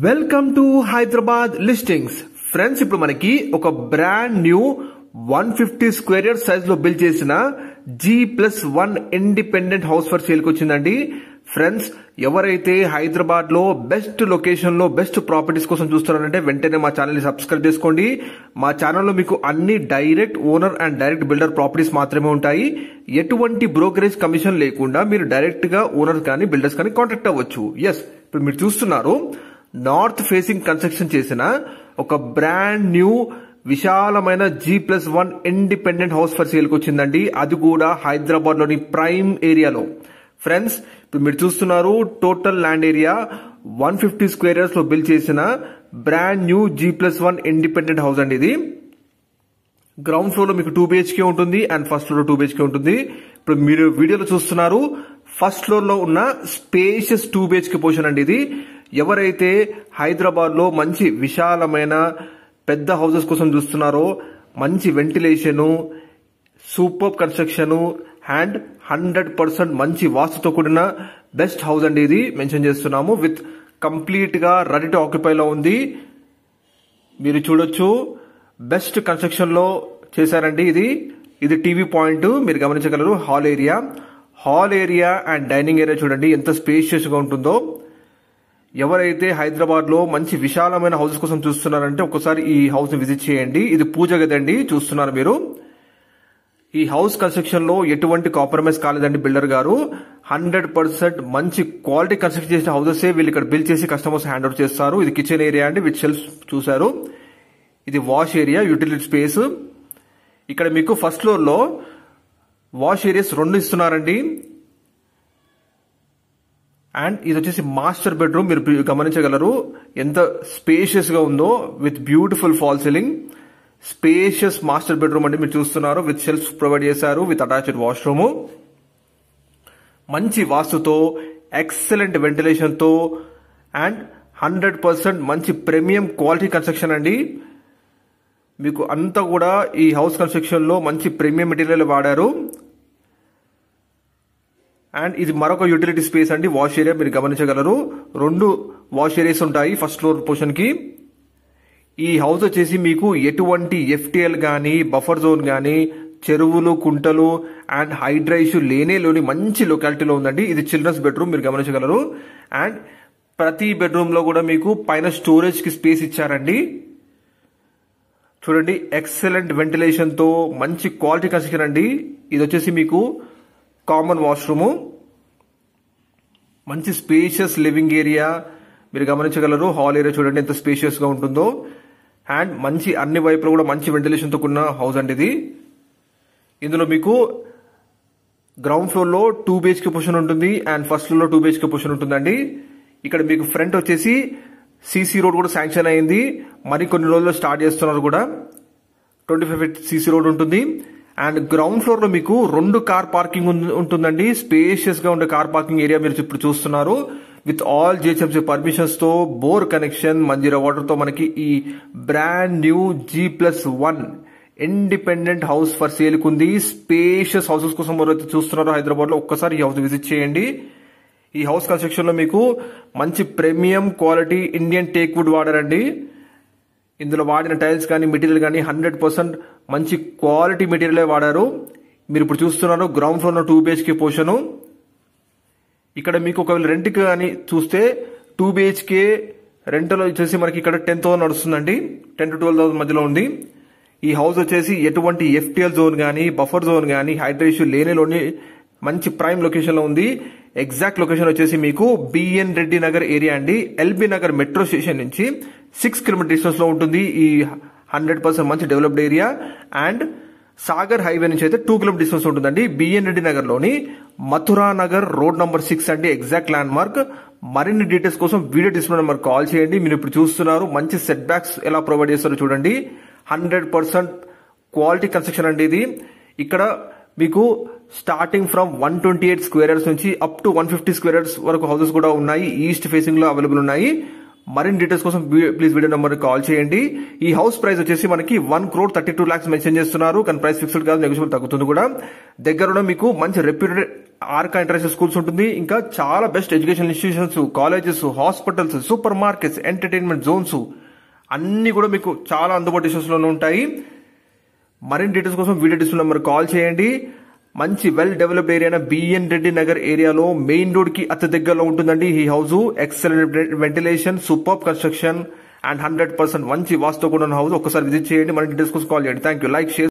Welcome to Hyderabad listings friends. ఇప్పుడు మనకి ఒక brand new 150 square yard size లో బిల్డ్ చేసిన G+1 independent house for sale కి వచ్చిందండి. ఫ్రెండ్స్, ఎవరైతే హైదరాబాద్ లో బెస్ట్ లొకేషన్ లో బెస్ట్ ప్రాపర్టీస్ కోసం చూస్తున్నారంటే వెంటనే మా ఛానల్ ని సబ్స్క్రైబ్ చేసుకోండి. మా ఛానల్లో మీకు అన్ని direct owner and direct builder properties మాత్రమే ఉంటాయి. ఎటువంటి బ్రోకరేజ్ కమిషన్ లేకుండా మీరు డైరెక్ట్ గా ఓనర్స్ కానీ బిల్డర్స్ కానీ కాంటాక్ట్ అవ్వచ్చు. ఎస్, ఇప్పుడు మీరు చూస్తున్నారు నార్త్ ఫేసింగ్ కన్స్ట్రక్షన్ చేసిన ఒక బ్రాండ్ న్యూ విశాలమైన G+1 independent house for sale కి వచ్చిందండి. అది కూడా హైదరాబాద్ లోని ప్రైమ్ ఏరియాలో. ఫ్రెండ్స్, ఇప్పుడు మీరు చూస్తున్నారు total land area 150 square yards లో బిల్డ్ చేసిన brand new G+1 independent house అండి. ఇది గ్రౌండ్ ఫ్లోర్ లో మీకు 2 BHK ఉంటుంది అండ్ ఫస్ట్ ఫ్లోర్ లో 2 BHK ఉంటుంది. ఇప్పుడు మీరు వీడియోలో చూస్తున్నారు ఫస్ట్ ఫ్లోర్ లో ఉన్న స్పేషియస్ 2 BHK పోర్షన్ అండి. ఇది ఎవరైతే హైదరాబాద్ లో మంచి విశాలమైన పెద్ద హౌసెస్ కోసం చూస్తున్నారో, మంచి వెంటిలేషన్, సూపర్ కన్స్ట్రక్షన్ అండ్ 100% మంచి వాస్తుతో కూడిన బెస్ట్ హౌస్ అండి. ఇది మెన్షన్ చేస్తున్నాము విత్ కంప్లీట్ గా రెడీ టు ఆక్యుపై లో ఉంది. మీరు చూడొచ్చు బెస్ట్ కన్స్ట్రక్షన్ లో చేశారండి. ఇది టీవీ పాయింట్ మీరు గమనించగలరు. Hall area and dining area చూడండి ఎంత స్పేషియస్ గా ఉంటుందో. ఎవరైతే హైదరాబాద్ లో మంచి విశాలమైన హౌసెస్ కోసం చూస్తున్నారంటే ఒకసారి ఈ హౌస్ ని విజిట్ చేయండి. ఇది పూజ గదండి, చూస్తున్నారు మీరు. ఈ హౌస్ కన్స్ట్రక్షన్ లో ఎటువంటి కాంప్రమైజ్ కాలేదండి బిల్డర్ గారు. 100% మంచి క్వాలిటీ కన్స్ట్రక్షన్ చేసిన హౌసెస్ వీళ్ళు ఇక్కడ బిల్డ్ చేసి కస్టమర్స్ హ్యాండ్ ఓవర్ చేస్తారు. ఇది కిచెన్ ఏరియా అండి విత్ షెల్ఫ్ చూసారు. ఇది వాష్ ఏరియా, యూటిలిటీ స్పేస్. ఇక్కడ మీకు ఫస్ట్ ఫ్లోర్ లో వాష్ ఏరియాస్ 2 ఇస్తున్నారండి. అండ్ ఇది వచ్చేసి మాస్టర్ బెడ్రూమ్. మీరు గమనించగలరు ఎంత స్పేషియస్ గా ఉందో with beautiful fall ceiling. Spacious master bedroom అండి మీరు చూస్తున్నారు. విత్ షెల్ఫ్ ప్రొవైడ్ చేశారు విత్ అటాచ్డ్ వాష్రూమ్. మంచి వాస్తుతో, ఎక్సలెంట్ వెంటిలేషన్ తో అండ్ 100% మంచి ప్రీమియం క్వాలిటీ కన్స్ట్రక్షన్ అండి. మీకు అంతా కూడా ఈ హౌస్ కన్స్ట్రక్షన్ లో మంచి ప్రీమియం మెటీరియల్ వాడారు. అండ్ ఇది మరొక యూటిలిటీ స్పేస్ అండి. వాష్ ఏరియా మీరు గమనించగలరు. 2 వాష్ ఏరియాస్ ఉంటాయి ఫస్ట్ ఫ్లోర్ పోర్షన్ కి. ఈ హౌస్ వచ్చేసి మీకు ఎటువంటి FTL గానీ బఫర్ జోన్ గానీ చెరువులు, కుంటలు అండ్ హైడ్రా ఇష్యూ లేని మంచి లొకాలిటీలో ఉందండి. ఇది చిల్డ్రన్స్ బెడ్రూమ్ మీరు గమనించగలరు. అండ్ ప్రతి బెడ్రూమ్ లో కూడా మీకు పైన స్టోరేజ్ కి స్పేస్ ఇచ్చారండి. చూడండి ఎక్సలెంట్ వెంటిలేషన్ తో మంచి క్వాలిటీ కన్స్ట్రక్షన్ అండి. ఇది వచ్చేసి మీకు కామన్ వాష్రూమ్. మంచి స్పేషియస్ లివింగ్ ఏరియా మీరు గమనించగలరు. హాల్ ఏరియా చూడండి ఎంత స్పేషియస్ గా ఉంటుందో. అండ్ మంచి అన్ని వైపులో కూడా మంచి వెంటిలేషన్ తో కూడిన హౌస్ అండి ఇది. ఇందులో మీకు గ్రౌండ్ ఫ్లోర్ లో 2 BHK పోర్షన్ ఉంటుంది అండ్ ఫస్ట్ ఫ్లోర్ లో 2 BHK పోర్షన్ ఉంటుందండి. ఇక్కడ మీకు ఫ్రంట్ వచ్చేసి CC రోడ్ కూడా శాంక్షన్ అయింది. మరి కొన్ని రోజుల్లో స్టార్ట్ చేస్తున్నారు కూడా. 25 feet CC రోడ్ ఉంటుంది. అండ్ గ్రౌండ్ ఫ్లోర్ లో మీకు 2 కార్ పార్కింగ్ ఉంటుందండి. స్పేషియస్ గా ఉండే కార్ పార్కింగ్ ఏరియా మీరు ఇప్పుడు చూస్తున్నారు. విత్ ఆల్ GHMC పర్మిషన్స్ తో, బోర్ కనెక్షన్, మంజీరా వాటర్ తో మనకి ఈ brand new G+1 independent house for sale కుంది. స్పేషియస్ హౌసెస్ కోసం ఎవరైతే చూస్తున్నారో హైదరాబాద్ లో ఒక్కసారి ఈ హౌస్ విజిట్ చేయండి. ఈ హౌస్ కన్స్ట్రక్షన్ లో మీకు మంచి premium quality Indian teak wood వాడారండి. ఇందులో వాడిన టైల్స్ కానీ మెటీరియల్ కానీ 100% మంచి క్వాలిటీ మెటీరియల్ వాడారు. మీరు ఇప్పుడు చూస్తున్నారు గ్రౌండ్ ఫ్లోర్ లో 2 BHK పోర్షన్. ఇక్కడ మీకు ఒకవేళ రెంట్ కానీ చూస్తే 2 BHK రెంట్ వచ్చేసి మనకి ఇక్కడ 10,000 నడుస్తుందండి. 10 to 12,000 మధ్యలో ఉంది. ఈ హౌస్ వచ్చేసి ఎటువంటి FTL జోన్ కానీ బఫర్ జోన్ కానీ హైడ్రా ఇష్యూ లేనిలోని మంచి ప్రైమ్ లొకేషన్ లో ఉంది. ఎగ్జాక్ట్ లొకేషన్ వచ్చేసి మీకు BN రెడ్డి నగర్ ఏరియా అండి. LB నగర్ మెట్రో స్టేషన్ నుంచి 6 km డిస్టెన్స్ లో ఉంటుంది. ఈ 100% మంచి developed area. And Sagar highway నుంచి అయితే 2 km డిస్టెన్స్ ఉంటుందండి. BN రెడ్డి నగర్ లోని మథురా నగర్ రోడ్ నంబర్ 6 అండి ఎగ్జాక్ట్ ల్యాండ్ మార్క్. మరిన్ని డీటెయిల్స్ కోసం వీడియో డిస్ప్లే నెంబర్ కాల్ చేయండి. మీరు ఇప్పుడు చూస్తున్నారు మంచి సెట్ బ్యాక్స్ ఎలా ప్రొవైడ్ చేస్తారో చూడండి. 100% క్వాలిటీ కన్స్ట్రక్షన్ అండి ఇది. ఇక్కడ మీకు స్టార్టింగ్ ఫ్రమ్ 128 స్క్వేర్ యార్డ్స్ నుంచి అప్ టు 150 స్క్వేర్ యార్డ్స్ వరకు హౌసెస్ కూడా ఉన్నాయి. ఈస్ట్ ఫేసింగ్ లో అవైలబుల్ ఉన్నాయి. మరిన్ని డీటెయిల్స్ కోసం ప్లీజ్ వీడియో నెంబర్ కాల్ చేయండి. ఈ హౌస్ ప్రైస్ వచ్చేసి మనకి 1,32 lakhs మెన్షన్ చేస్తున్నారు. కానీ ప్రైస్ ఫిక్స్డ్ కాదు, నెగోషియబుల్ తగ్గుతుంది కూడా. దగ్గరలో మీకు మంచి రెప్యూటెడ్ ఆర్కా ఇంటర్నేషనల్ స్కూల్స్ ఉంటుంది. ఇంకా చాలా best education institutions, colleges, hospitals, super markets, entertainment Jones అన్ని కూడా మీకు చాలా అందుబాటు డిస్టెన్స్ లోనే ఉంటాయి. మరిన్ని డీటెయిల్స్ కోసం వీడియో డిస్ప్లే నెంబర్ కాల్ చేయండి. మంచి well developed area BN Reddy Nagar ఏరియాలో మెయిన్ రోడ్ కి అతి దగ్గరలో ఉంటుందండి ఈ house. Excellent ventilation, super construction and 100% మంచి వాస్తు కూడా ఉన్న హౌస్. ఒక్కసారి విజిట్ చేయండి. మరిన్ని డీటెయిల్స్ కోసం కాల్ చేయండి. Thank you. Like, share.